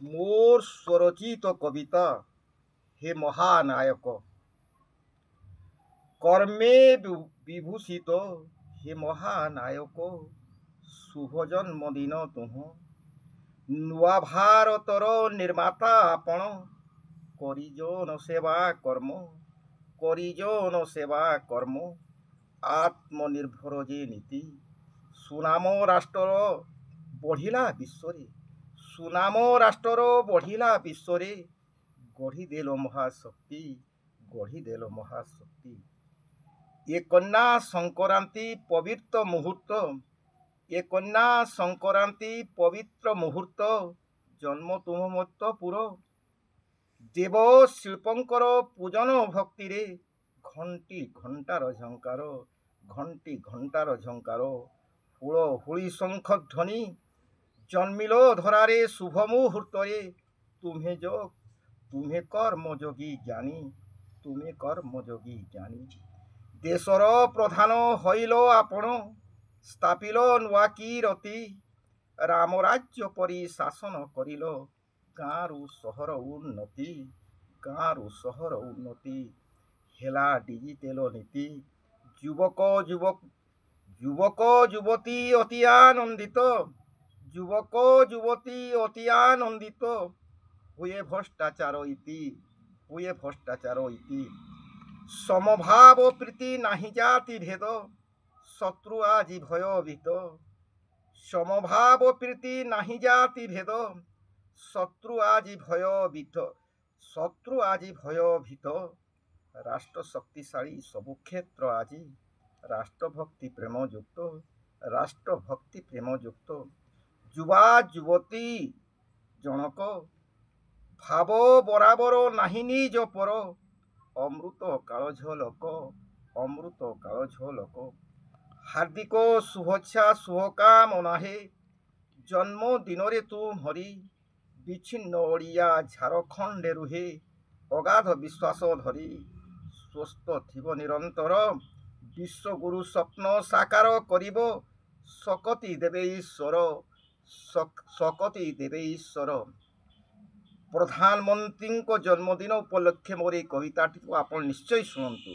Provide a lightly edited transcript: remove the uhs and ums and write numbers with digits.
मोर स्वरचित कविता हे महानायक कर्मे विभूषित हे महानायक शुभ जन्मदिन तुह नुआ भारतर निर्माता आपण करिजन सेवा कर्म करिजन सेवा कर्म आत्मनिर्भर जे नीति सुनाम राष्ट्र बढ़िला विश्व सुनाम राष्ट्र बढ़िला विश्व गढ़ीदेल महाशक्ति गढ़ीदेल महाशक्ति ये कन्या संक्रांति पवित्र मुहूर्त ये कन्या संक्रांति पवित्र मुहूर्त जन्म तुम मत्तपुर देव शिल्पंकर पूजन भक्ति रे घंटी घंटार झंकार घंटी घंटार झंकार हुल हुली शंख ध्वनि जन्मिल धरारे शुभ मुहूर्तरे तुम्हें जोग तुम्हें कर्मयोगी ज्ञानी तुम्हें कर्मयोगी ज्ञानी देशर प्रधान हईल आपण स्थापिल नुआ कीरति राम राज्य परि शासन करिल गाँरु सहर उन्नति गाँरु सहर उन्नति हेला डिजिटल नीति युवक युवक युवक युवती अति आनंदित युवक युवती अति आनंदित हुए भ्रष्टाचार इति समभाव प्रीति नाही जाति भेद शत्रु आजि भयभीत समभाव प्रीति नाही जाति भेद शत्रु आजि भयभीत राष्ट्र शक्तिशाली सबु क्षेत्र आजि राष्ट्रभक्ति प्रेम युक्त युवा युवती जनक भाव बराबर नाही निज पर अमृत काल झलक हार्दिक शुभेच्छा शुभकामना हे जन्मदिन रे तुम हरि विच्छिन्न ओडिया झारखंड रुहे अगाध विश्वास धरी स्वस्थ थिब निरंतर विश्वगुरु स्वप्न साकार करिब सकति देवे ईश्वर प्रधानमंत्री को जन्मदिन उपलक्षे मोर ये कविताटी को आप निश्चय शुणु।